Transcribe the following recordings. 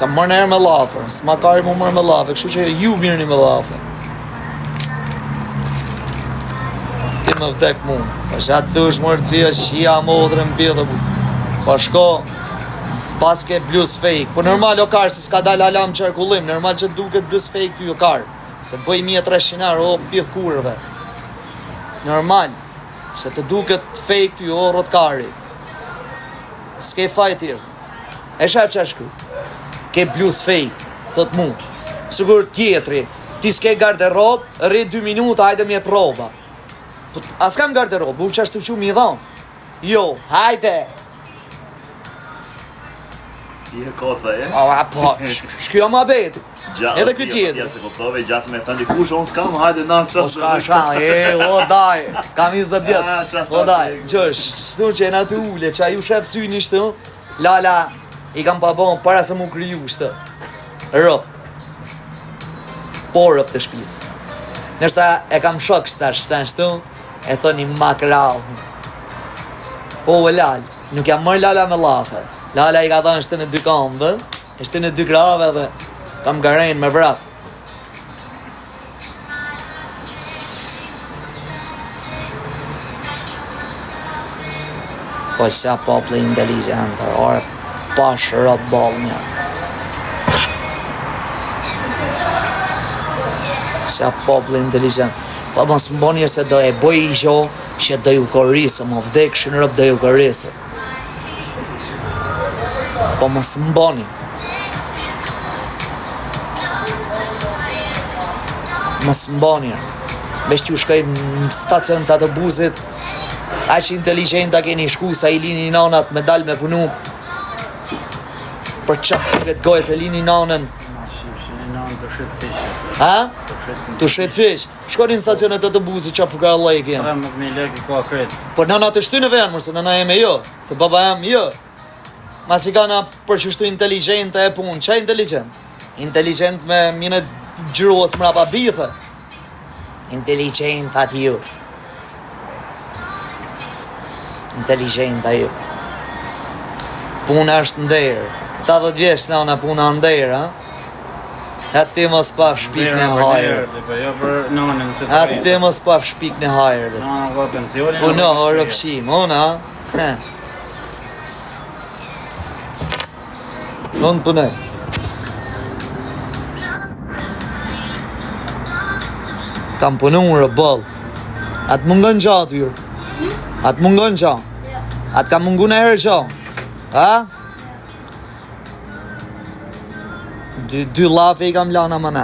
Sa mërë nërë me lafe, s'ma kari mu mërë me lafe, kështu që ju mirëni me lafe. Ti më vdek mu, pa që atë thush mërë cia shia modrën bidhe bu. Pa shko, pas ke bluz fake, po normal o karë se s'ka dal alam qarkullim, normal që duket bluz fake ty o karë, se bëj 1300 euro, o pidh kurve. Normal, se të duket fake ty o rotkari. S'ke fajtir. E shep që shku. Ke bluz fake, thot mu. Sigur tjetri, ti s'ke garderob, rrit 2 minuta, hajde mje proba. As kam garderob, u që ashtu që mi dhon. Jo, hajde. Ti e kotha, e? Po, shkjo ma beti. Edhe këtë tjetri. Se po prove, gjasë me thënë dikush, unë s'kam, hajde na O s'ka shan, o daj, kam 20 vjetë. O daj, qësh, s'nu që e na të ule, që a ju shef syni shtë, lala, i kam pa bon para se mu kriju shtë. Rëp. Po rëp të shpis. Nështë e kam shok shtë, e thoni makrau. Po e lal, nuk jam mërë lala me lafe. Lala i ka thënë shtë në 2 kambë, shtë në 2 grave dhe kam garen me vrap. Po qa popli inteligent, orë pash rëp bol një. Qa popli inteligent. Po mos më bonje se do e boj i gjo, që do ju korrisë, më vdekshin rëp do ju korrisë. Po mos më bonje. Mos më bonje. Vesh që u shkoj në stacion të autobusit, aq inteligenta keni shku sa i lini nanat me dal me punu. Për qap të këtë gojë se lini nanën. Të shet fish. Ha? Të shet fish. Shkoni në stacionet të autobusit që fuka Allah i kjenë. 13.000 lekë ka kret. Por nëna të shty në venë, mërse nëna jeme jo. Se baba jam jo. Mas i ka na përqështu inteligent e punë. Qa inteligent? Inteligent me mine gjyruos mrapa bithe. Inteligent atë ju. Inteligent a ju. Puna është ndërë. 80 vjeç nëna puna ndërë, ha? Atë ti mos paf shpik në hajrë. Jo për nanën se të Atë ti mos paf shpik në hajrë. Nana ka pensionin. Po no, rëpshim, ona. Unë punoj. Kam punu në rëbëll. Atë mungon gjatë jurë. Atë mungon gjatë. Atë kam mungu në herë gjatë. Ha? 2 lafe i kam lana më në.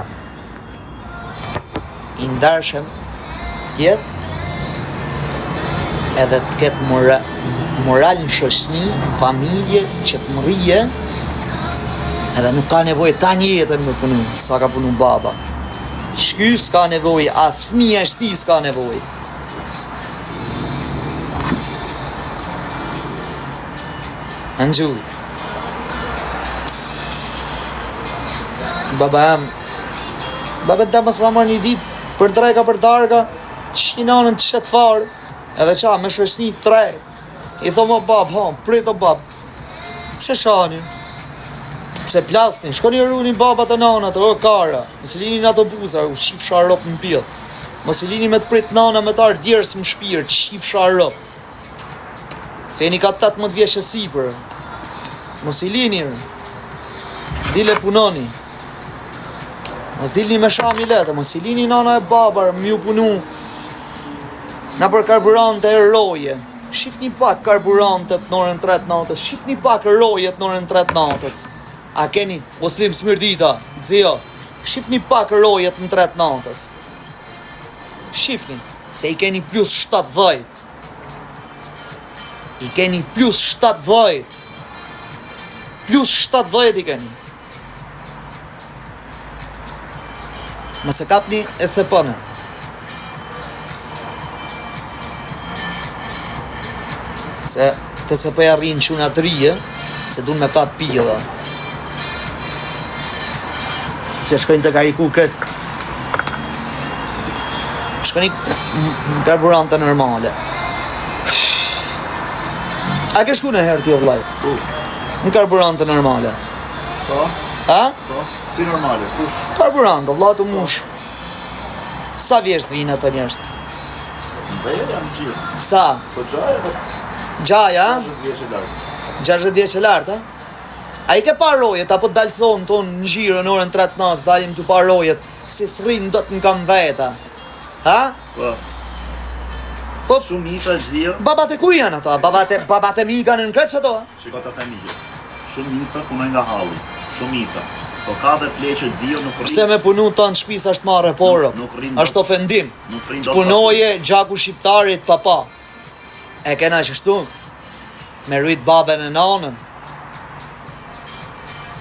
I ndarshëm tjetë edhe të ketë moral në shoshni, familje, që të mërije, edhe nuk ka nevoj ta një jetën me punu, sa ka punu baba. Shky s'ka nevoj, as fëmija shti s'ka nevoj. Në gjudë. Baba të mësë ma marrë një ditë për drejka për darga, që i nanën që shetë farë, edhe qa me shëshni 3. I tho më bab, prit o bab, pse shani, pse plasni, shkoni rruni baba të nanat, o kara, mësë lini në ato buzar, u qif sharop në pjët, mësë lini me të prit nana me të ardë djerës më shpirë, qif sharop, se jeni ka 18 vjeqë e sipër, mësë lini, dile punoni, mos dilni me shami letë, mos i lini nana e babar, më ju punu na për karburante e roje. Shifni pak karburantet në orën 3 natës, shifni pak rojet në orën 3 natës. A keni, Muslim Smirdita, dzio, shifni pak rojet në 3 natës. Shifni, se i keni plus 70. I keni plus 70. Plus 70 i keni. Mëse kapni e se pënë. Se të se pëja rrinë që nga të rije, se du me kap pila. Që shkojnë të kariku këtë. Shkojnë në karburante normale. A ke shku në herë tjo vlaj? Në karburante normale. Po? Ha? Po, si normale, kush? Karburant, vlla të mush. Sa vjeç të vinë ato njerëz? Beja janë gjithë. Sa? Po gjaja, po Gjaja, 60 vjeç e lartë. 60 vjeç e lartë, ha? A I ke pa rojet, apo dalëson tonë në gjirë në orën 3 natë, dalim të pa rojet, si s'rrinë do të në kam veta. Ha? Po, Po, shumë njëta zio. babat e ku janë ato? Babat e mi kanë në kreç ato? Shiko të themi gjë. Shumë njëta punojnë nga halli. Shumë njëta. Po ka dhe pleqët zio nuk rrinë. Pse me punu të në shpisa është marrë porë? Nuk rrinë. Është ofendim. Nuk rrinë Të punoje gjaku shqiptarit papa. E kena qështu? Me rrit babën e nanën.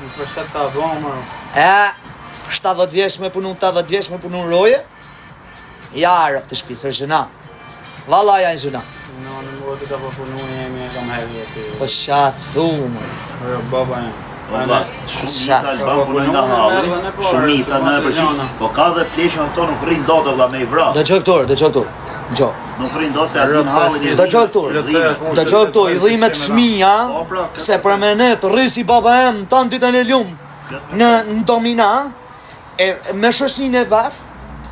Në përshet të avomër. 70 vjeç me punu, 80 vjeç me punu roje? Ja arëp të shpisë, është gjëna. Valla janë gjëna. Në në më të ka përpunu jemi e kam herë jeti. Po qa thumë. Baba një. Valla, shumë njëta Alban punojnë nga halli. Shumë njëta në e përgjith. Po ka dhe pleqën ato nuk rrinë do të vla me i vra. Do qo këtur, do qo këtur. Gjo. Nuk rrinë do se aty në hallin e Do qo këtur. Do qo këtur, I dhimet fëmija, se për menet rrisi baba em, tanë ditën e ljumë në domina, e me shoshnin e vetë,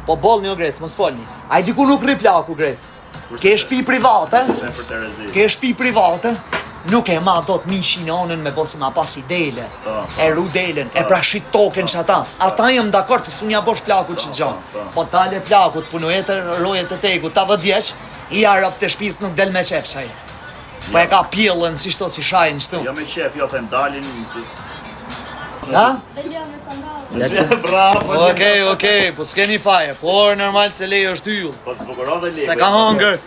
po bolni o Grecë, mos folni. A I diku nuk rri plaku Grecë. Ke shtëpi private, Shef për Terezi. ke shtëpi private, nuk e ma do të mishin anën me bosi ma pas I dele, e ru delen, e prashit token që ata. Ata jam dakord se su nja bosh plaku që gjanë. Po tale plaku të punojet e rojet e tegu, 80 vjeç, I arab të shpis nuk del me qef qaj. Po e ka pjellën si shto si shajnë qëtu. Jo me qef, jo them dalin. Ha? Bravo. Okej, po s'keni faje, por normal se lejo është yll. Po të zbukuron dhe lekë. Se ka hangër,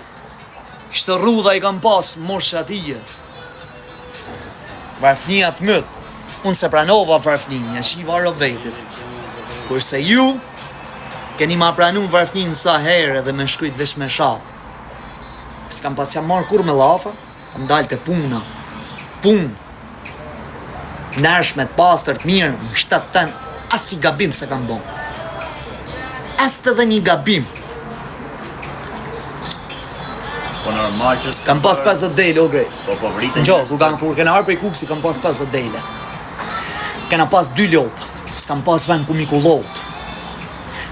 kështë rrudha I kam pas moshë atije. Varfnia të mëtë, unë se pranova varfninja, që I varo vetit. Kurse ju, keni ma pranu varfnin sa herë dhe me shkryt vesh me sha. S'kam pas jam marrë kur me lafa, kam dalë të puna. Punë. Nërshme të pastër të mirë, më shtatë ten, as I gabim se kam bon. As të dhe një gabim. Po normal që... Kam pas 50 dele, o Grecë. Po vritën... Gjo, kur kena arë prej kuksi, kam pas 50 dele. Kena pas 2 lopë, s'kam pas vend ku mi kullot.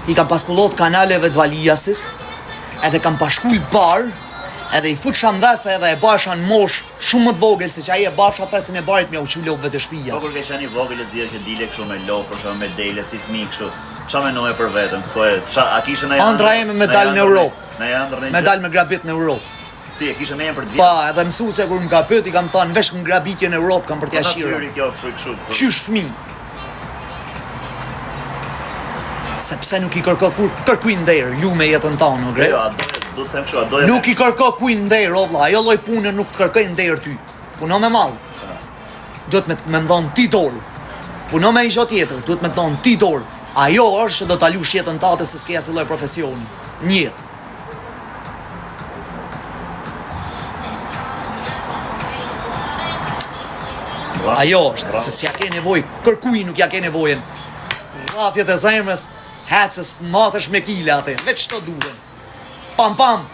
I kam pas kullot kanaleve të Valijasit, edhe kam pashkull barë, edhe I fut shandhesa edhe e basha në mosh shumë më të vogël, se që aji e basha thesin e barit me u qu lopëve të shpija. Po kur ke qeni vogël e zhja që dile kështu me lopë, për shumë me dele, si fmi kështu. Qa menoje për vetëm? A kishe në Andra jeme me dalë në Europë. Në jandër në Me dalë me grabit në Europë. Si, e kishe në jenë për Pa, edhe mësu se kur më ka pët, I kam thanë, vesh këm grabitje në Europë, kam për t'ja shira. kjo frikë shumë. Qysh fmi? Sepse nuk I kërko kur kërkuj ndërë, ju me jetën tanë, o Jo, Grecë. do të them kështu, a doja... Nuk I kërko kuj ndërë, o vla, ajo loj punë nuk të kërkoj ndërë ty. Puno me malë. Duhet me më dhonë ti dorë. Puno me I gjo tjetër, duhet me të dhonë ti dorë. Ajo është që do t'alush jetën tate se s'keja si loj profesioni. Njetë. Ajo është, se s'ja ke nevoj, kërkuj nuk ja ke nevojen. Rafjet e zemrës, hecës, matësh me kile atë, veç të duhen. Pam pam.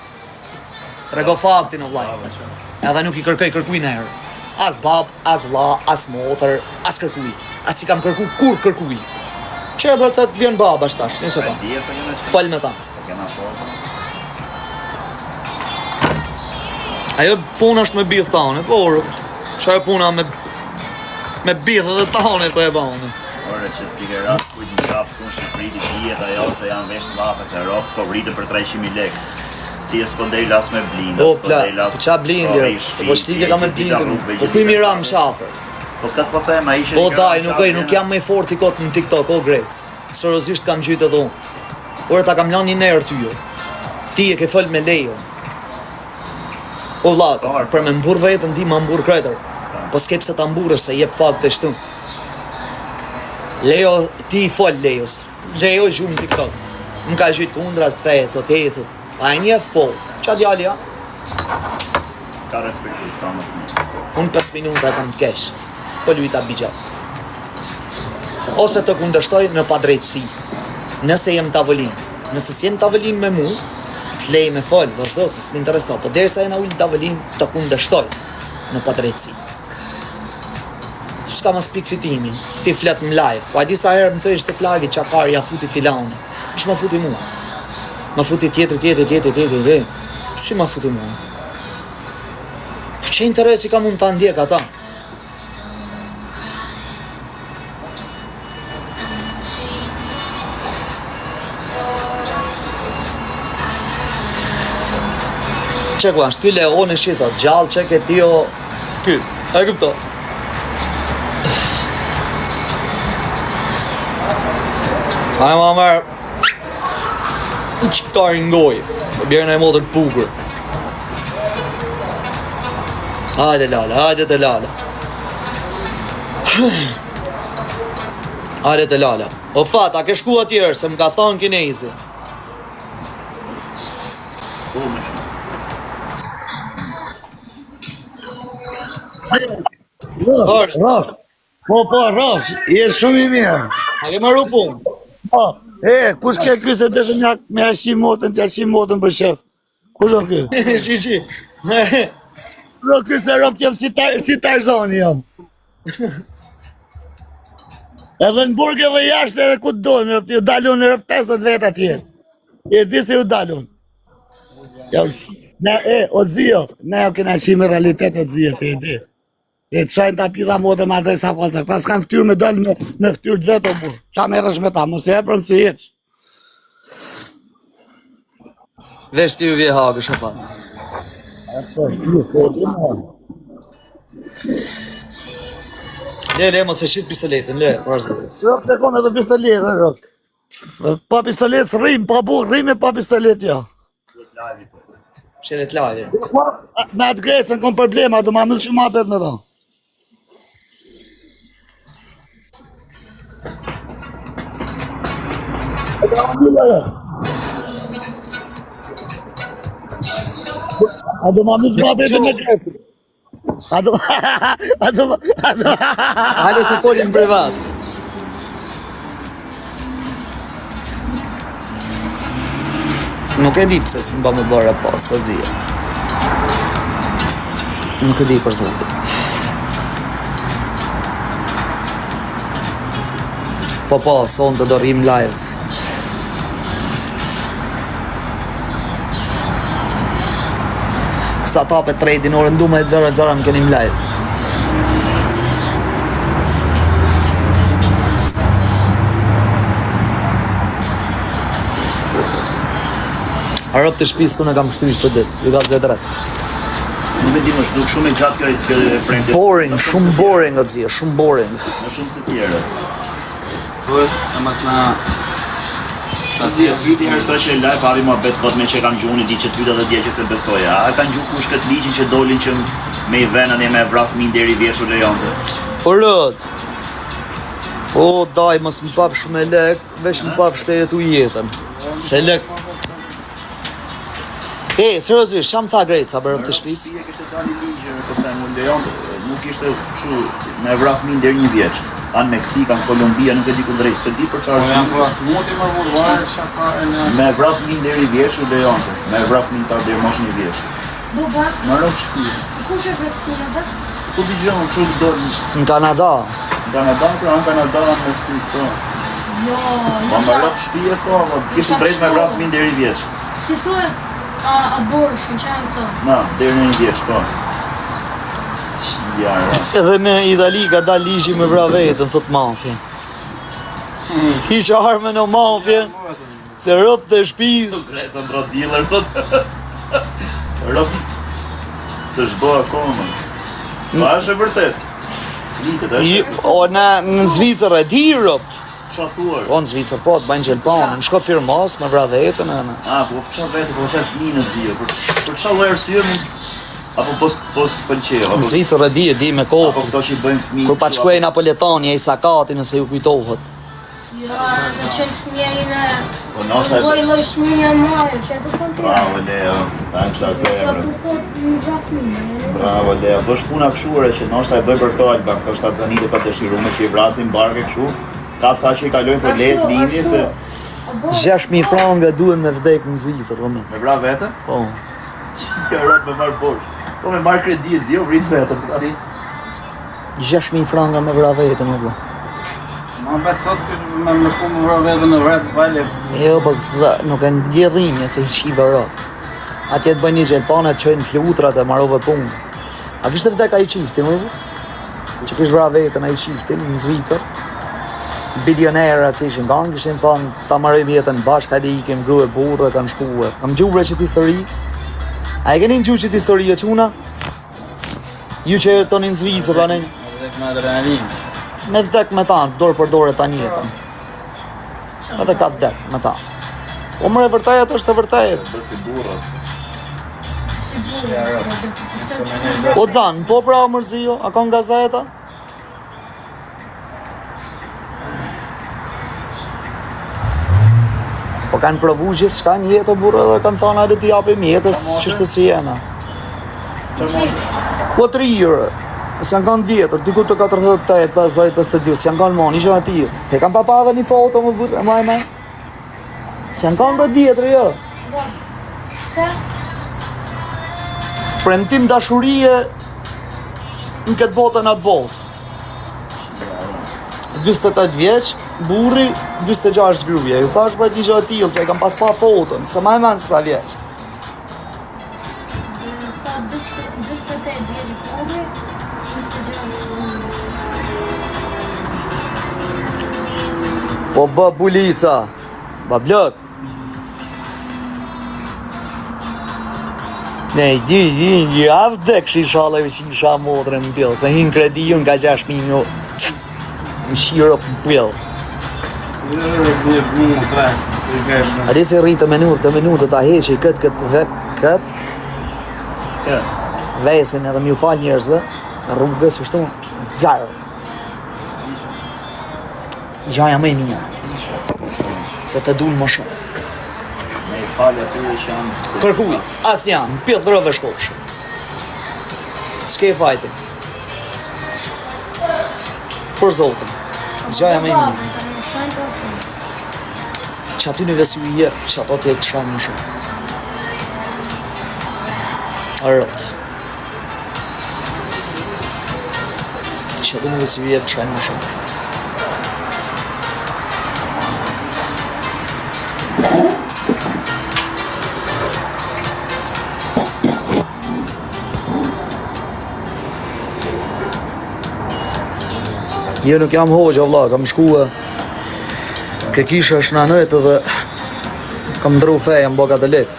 Trego faktin o vlaj. Edhe nuk I kërkuj në herë. As bab, as vlla, as motër, as kërkuj. As I kam kërku kur kërkuj. Që e bërë të vjen baba shtash, njëse ta. Dije se kena që... Fal me ta. Kena shohë. Ajo puna është me bith tane, por që ajo puna me bith edhe tane për e bane. Ore që si ke rast kujt në qafë ku në Shqipëri ti dijet ajo se janë vesh në lafe se rokë, po vritë për 300.000 lekë. Ti e s'po ndej las me blindë, O pla, qa blindër, po shtike ka me blindër, po kuj mira më shafër. Po këtë po them, a ishe... Po daj, nuk jam me i fort I kot në TikTok, o Grecë. Sërozisht kam gjytë edhe unë. Ore ta kam lanë një nërë tyjo. Ti e ke thëll me lejo. O vla, për me mbur vetën ti ma mbur kretër. Po s'kep se ta mburë se jep fakt të shtu. Lejo, ti I fol Lejos. Lejo gjumë në TikTok. Më ka gjytë kundra të thejë, të tethë. A e njef po, qa djali ja? Ka respektu, s'ka më të një. Unë 5 minuta kam të kesh, po lujta bigjas. Ose të kundështoj në padrejtësi, nëse jem tavëllin. Nëse si jem tavëllin me mu, të lej me fol, vazhdo se s'mi interesa, po derisa e na ullë tavëllin të kundështoj në padrejtësi. s'ka mas pik fitimi. Ti flet në live. Po a di sa herë më thëj të plagi çakar ja futi filani. Kush ma futi mua? Ma futi tjetër. Si ma futi mua? Po që interesi ka mund ta ndjek ata? Që ku ashtë, ky Leoni shi thot, gjallë që ke tio, ky, e këpto. Ajë ma mërë, që karë ngoj, po bjerë në e modër pugur. Hajde lala, hajde të lala. Hajde të lala. O fata, ke shku atjerë, se më ka thonë kinezi. Rosh, po, Rosh, je shumë I mirë. A ke marru punë? Po, kush ke ky se të shumë me ashim motën, të ashim motën për shef? Kush o ky? Shi. Ro ky se rob t'jem si Tarzani jam. Edhe në burg edhe jashtë edhe ku të dojmë, ju dalun në 50 vet atje. E di se ju dalun. Ja, o zio, ne jo kena qime realitet o zio, te e di. E të shajnë të apitha modë ma drejt sa falca. Këta s'kan ftyrë me dalë me ftyrë të vetë o burë. Qa merresh me ta, mos e eprën si jeq. Vesh ti ju vje hagë, shofat. Po, shpisë, e di më. Le, mos e shqit pistoletin, le, vazhdo. Rok të kone dhe pistolet, dhe rok. Pa pistolet s'rrim, pa burë, rrim e pa pistolet, ja. Shelet lavi. Me atë grecën kom problema, do ma mëllë shumë apet me ta. A do ma mëllë shumë apet me grecën. A do Hale se folin privat. Nuk e di pse s'mba me bërë pas të zia. Nuk e di për zotin. Po, son të do rrim live. Sa tape trading orën du me 0-0 më kenim live. Arop të shpisë të në kam shtu ishte dit, ju ka të zetë Nuk e di më shduk shumë e gjatë kjo prende. Boring, shumë boring o të zia, shumë boring. Më shumë se tjere. Duhet, e mas na... Shazia, viti herë të që laj pari ma betë bët me që kam gjuhën I di që tyta dhe dje që se besoja. A kanë gjuhë kush këtë ligjin që dolin që me I venën e me vraf min deri vjeshu lejonte. O rët, o daj, mos më paf shumë e lek, vesh më paf shtejet u jetën. Se lek. Seriosisht, qa më tha Greca bërëm të shpisë? Ti e kështë të tani ligjë në këtë mu lejonte, nuk ishte shu me vraf min deri 1 vjeç. Anë Meksika, në Kolumbia, nuk e di ku drejtë, se di për qarë Janë për atë muti më vurvarë, shaka e në... me vraf min deri 1 vjeç u lejonte, me vraf min ta deri mosh 1 vjeç. Baba, Më rëmë shpirë. kush e vetë shkuna dhe? Ku di gjënë që të dorë Në Kanada. në Kanada, pra në Kanada, në Meksikë, po. Jo, Ma më rëmë shpirë, po, kishtë drejtë me vraf min deri 1 vjeç. Si thua, aborsh, në që janë këto? Na, deri në 1 vjeç, po. Jara. Edhe në Itali ka dal ligji me vra vetën, thot mafja. Kisha arme në mafja, se rëp të shpisë. Greca ndro dealer, thot. Rëp, se shbo akoma. Pa është e vërtet. Flitet, është. O, në Zvicër e di rëp. Qa thuar? O, në Zvicër po, të bajnë gjelpanë, në shko firmos me vra vetën e në. Po qa vete, po të fmi në zhjo, për qa lojë arsye mund... Apo pos pëlqeo, Në Zvicër e di me apo kopë. këto që I bëjmë fmi... Kur pa të shkuej Napoletani, e i sakati nëse ju kujtohet. Jo, në qënë fëmija I në... Po nështë e... Loj shmija marë, që e të thonë të Bravo Leo, ta në qa Sa zemrë. fukot në gjafëmija. Bravo Leo, do shpuna këshure që nështë e bëj për to Alba, këto shtatzanite pa të shirume që I vrasin barke këshu. Ka ca që I kalojnë për letë linje se... 6.000 franga duhen me vdek në Zvicër, o me. Me vra vete? Po. Ja rrët me marrë borë. Po me marrë kredi, zjo vrit vetëm. 6.000 franga me vra vetën o vëlla. Ma bet tot që me më shku më vërë vetë në vretë vale. Jo, po nuk e ndjedhinje se shiva rë. Atje të bëjnë një gjelpane të qojnë flutrat e marove punë. A kishte vdek ai qifti, më vë? Që kish vra vetën ai qiftin në Zvicër. Bilionerët që ishin kanë, kishin thonë ta marrojmë jetën bashkë, hajde ikim grua e burrë, kanë shkuar. Kam gjubre që histori. A e keni gjuhë që histori e quna? Ju që jetonin në Zvicër, tani. Vdek me adrenalinë. Me vdek me ta, dorë për dorë tani jetën. Edhe ka vdek me ta. O mre vërtejet është e vërtejet. Bësi burrat. O Xan, po pra mërzio, a ka nga gazeta? Po kanë provu gjithë shka një jetë o burë dhe kanë thonë hajde t'i japim jetës qështë si jena. Po 3 euro, se janë kanë vjetër, diku të 48, 50, 52, se janë kanë moni, ishë aty. Se kanë papa dhe një foto më burë, e maj. Se janë kanë bët vjetër, jo. Se? Premtim dashurie në këtë botën atë botë. 28 vjeç, burri 26 gruaja. Ju thash për një gjë të tillë, se e kam pas pa foton, se më e mend sa vjeç. Sa 28 vjeç burri, 26. Po bë bulica, bablot. Ne, një avë dhe kështë i shalëve që i sha modre në pjellë, se hinë kredi ju nga 6.000 euro në shiro për pjellë. A di se rritë të minutë ta heqe i këtë vesin edhe mi u falë njerëzve, rrugës kështu, dzarë. Gjaja më e minja, se të dulë më shumë. Me i falë atyre që janë... Kërkuj, asë një janë, pjellë rëve shkopshë. S'ke fajti. Për Zotën, gjaja më e minja. Që aty në vesu i jep, që ato t'jek të shanë një shumë. A rëpt. Që aty në vesu i jep të shanë një shumë. Jo nuk jam hoxha vlla, kam shkua ke kisha është në nëjtë dhe kam ndru feja më boka të lekë.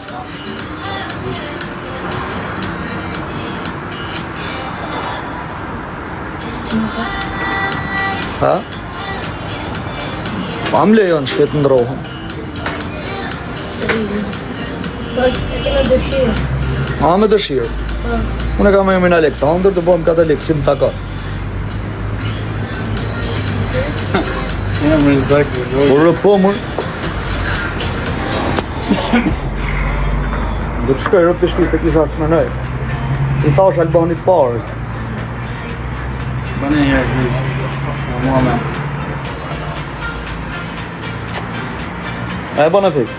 Ha? Pa më lejon që këtë ndrohën. Po, e keme dëshirë. Ma me dëshirë. Unë e kam emrin Aleksandr të bom katolik, si më taka. Jam rizak, Po rëpo mër. Do të shkoj rëp të shpisë të kisha smërnoj. I thash Albanit parës. Bëne një herë, Muame. A e bëna fix?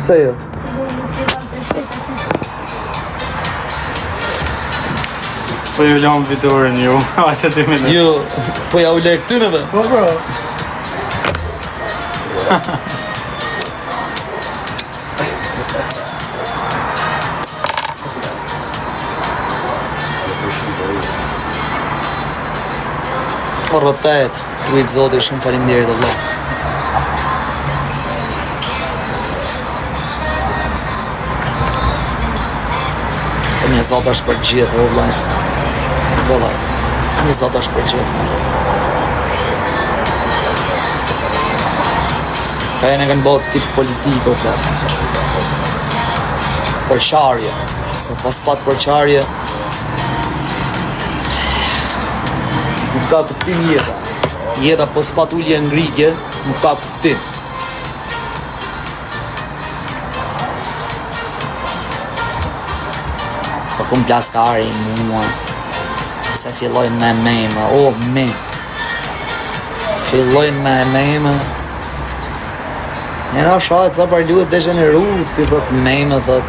Se jo? Po ju lam vitorin ju, hajtë të me në. Jo, po ja u le këtynëve. Po bro. Po rëtet, tu i të zoti, shumë faleminderit o vlla. Po një zot është për gjithë o vlla. Valla, një zot është për gjithë. Ka e në kanë bëtë tip politiko këtë. Përqarje, se pas pat përqarje, nuk ka kuptim jeta. Jeta pas pat ullje ngritje, nuk ka kuptim. Po kum plaskari mua, se fillojnë me mejmë, o me. Fillojnë me mejmë. Njëna shahet sa për luet degeneru, ti thot mejmë, thot